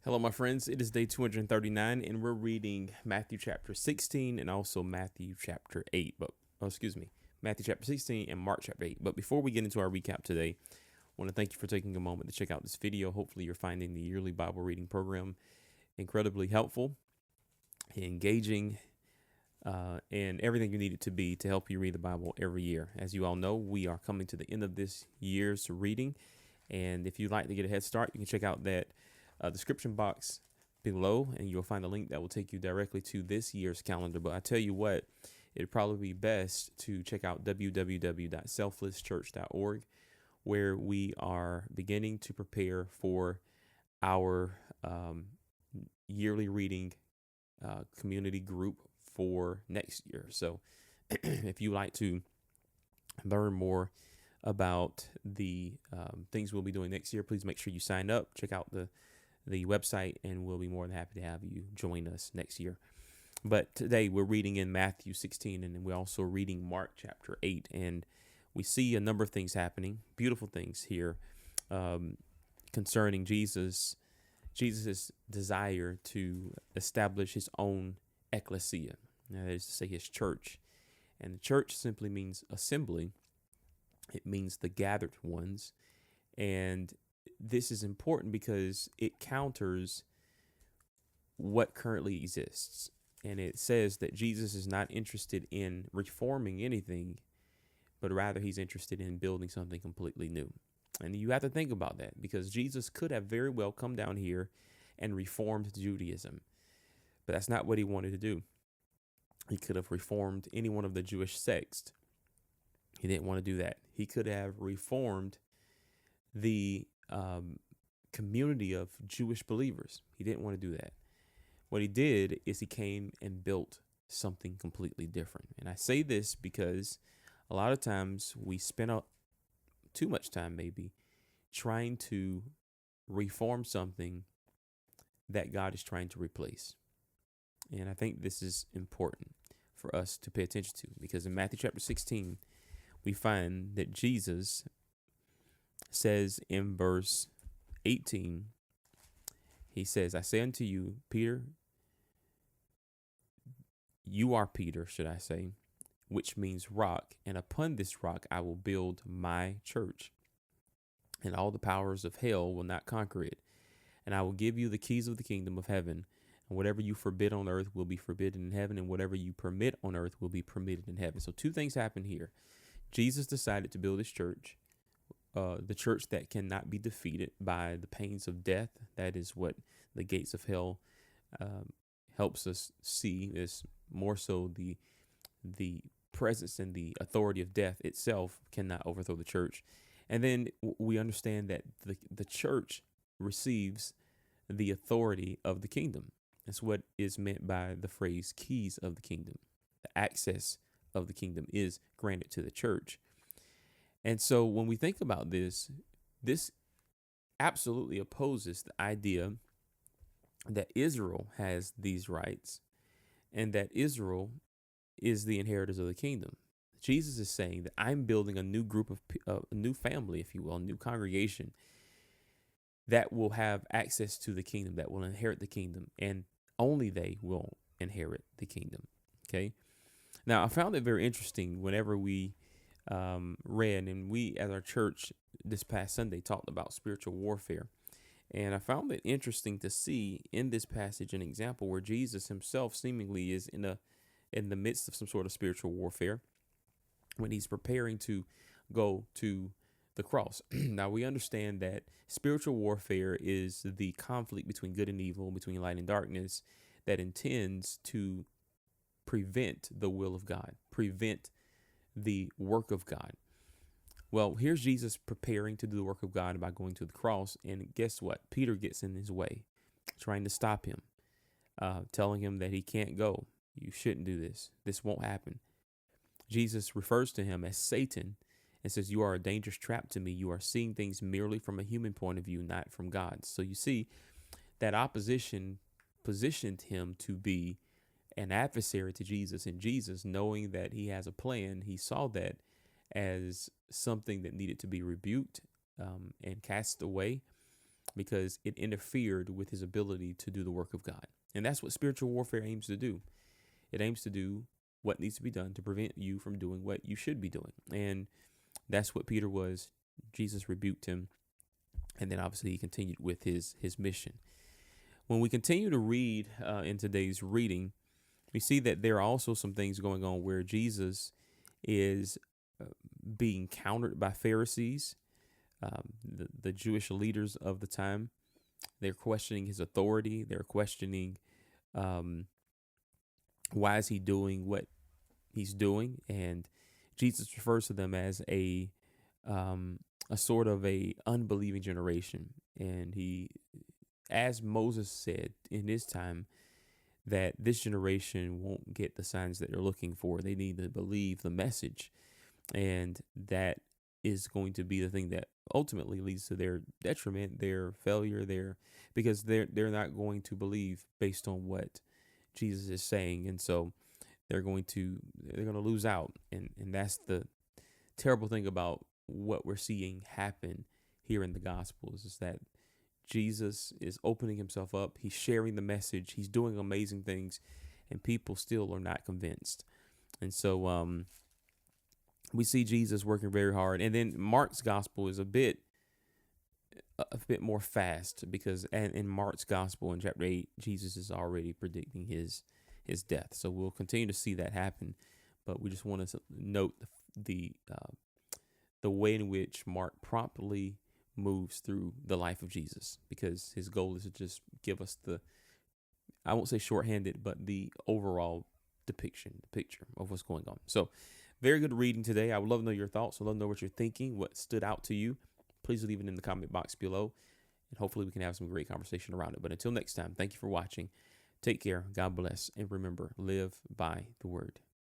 Hello, my friends. It is day 239, and we're reading Matthew chapter 16 and also Matthew chapter 8. Matthew chapter 16 and Mark chapter 8. But before we get into our recap today, I want to thank you for taking a moment to check out this video. Hopefully, you're finding the yearly Bible reading program incredibly helpful, engaging, and everything you need it to be to help you read the Bible every year. As you all know, we are coming to the end of this year's reading, and if you'd like to get a head start, you can check out that description box below, and you'll find a link that will take you directly to this year's calendar. But I tell you what, it'd probably be best to check out www.selflesschurch.org, where we are beginning to prepare for our yearly reading community group for next year. So if you like to learn more about the things we'll be doing next year, please make sure you sign up, check out the website, and we'll be more than happy to have you join us next year. But today we're reading in Matthew 16, and we're also reading Mark chapter 8, and we see a number of things happening, beautiful things here concerning Jesus' desire to establish his own ecclesia, that is to say his church. And the church simply means assembly. It means the gathered ones. And this is important because it counters what currently exists. And it says that Jesus is not interested in reforming anything, but rather he's interested in building something completely new. And you have to think about that, because Jesus could have very well come down here and reformed Judaism, but that's not what he wanted to do. He could have reformed any one of the Jewish sects. He didn't want to do that. He could have reformed the community of Jewish believers. He didn't want to do that. What he did is he came and built something completely different. And I say this because a lot of times we spend too much time maybe trying to reform something that God is trying to replace. And I think this is important for us to pay attention to, because in Matthew chapter 16, we find that Jesus says in verse 18, he says, I say unto you, Peter, you are Peter, should I say, which means rock, and upon this rock I will build my church, and all the powers of hell will not conquer it. And I will give you the keys of the kingdom of heaven, and whatever you forbid on earth will be forbidden in heaven, and whatever you permit on earth will be permitted in heaven. So two things happen here. Jesus decided to build his church, the church that cannot be defeated by the pains of death. That is what the gates of hell helps us see, is more so the presence and the authority of death itself cannot overthrow the church. And then we understand that the church receives the authority of the kingdom. That's what is meant by the phrase keys of the kingdom. The access of the kingdom is granted to the church. And so when we think about this absolutely opposes the idea that Israel has these rights and that Israel is the inheritors of the kingdom. Jesus is saying that I'm building a new group of a new family, if you will, a new congregation that will have access to the kingdom, that will inherit the kingdom, and only they will inherit the kingdom. Okay. Now, I found it very interesting whenever we read, and we as our church this past Sunday talked about spiritual warfare. And I found it interesting to see in this passage an example where Jesus himself seemingly is in the midst of some sort of spiritual warfare when he's preparing to go to the cross. Now, we understand that spiritual warfare is the conflict between good and evil, between light and darkness, that intends to prevent the will of God, prevent the work of God. Well, here's Jesus preparing to do the work of God by going to the cross. And guess what? Peter gets in his way, trying to stop him, telling him that he can't go. You shouldn't do this. This won't happen. Jesus refers to him as Satan and says, you are a dangerous trap to me. You are seeing things merely from a human point of view, not from God. So you see, that opposition positioned him to be an adversary to Jesus. And Jesus, knowing that he has a plan, he saw that as something that needed to be rebuked and cast away. because it interfered with his ability to do the work of God. And that's what spiritual warfare aims to do. It aims to do what needs to be done to prevent you from doing what you should be doing. And that's what Peter was. Jesus rebuked him. And then obviously he continued with his mission. When we continue to read in today's reading, we see that there are also some things going on where Jesus is being countered by Pharisees, the Jewish leaders of the time. They're questioning his authority. They're questioning why is he doing what he's doing, and Jesus refers to them as a sort of a unbelieving generation. And he, as Moses said in his time, that this generation won't get the signs that they're looking for. They need to believe the message. And that is going to be the thing that ultimately leads to their detriment, their failure, because they're not going to believe based on what Jesus is saying. And so they're going to lose out. And that's the terrible thing about what we're seeing happen here in the Gospels, is that Jesus is opening himself up. He's sharing the message. He's doing amazing things, and people still are not convinced. And so we see Jesus working very hard. And then Mark's gospel is a bit more fast, because in Mark's gospel in chapter 8, Jesus is already predicting his death. So we'll continue to see that happen. But we just want to note the way in which Mark promptly moves through the life of Jesus, because his goal is to just give us I won't say shorthanded, but the overall the picture of what's going on. So very good reading today. I would love to know your thoughts. I'd love to know what you're thinking, what stood out to you. Please leave it in the comment box below, and hopefully we can have some great conversation around it. But until next time, thank you for watching. Take care. God bless. And remember, live by the word.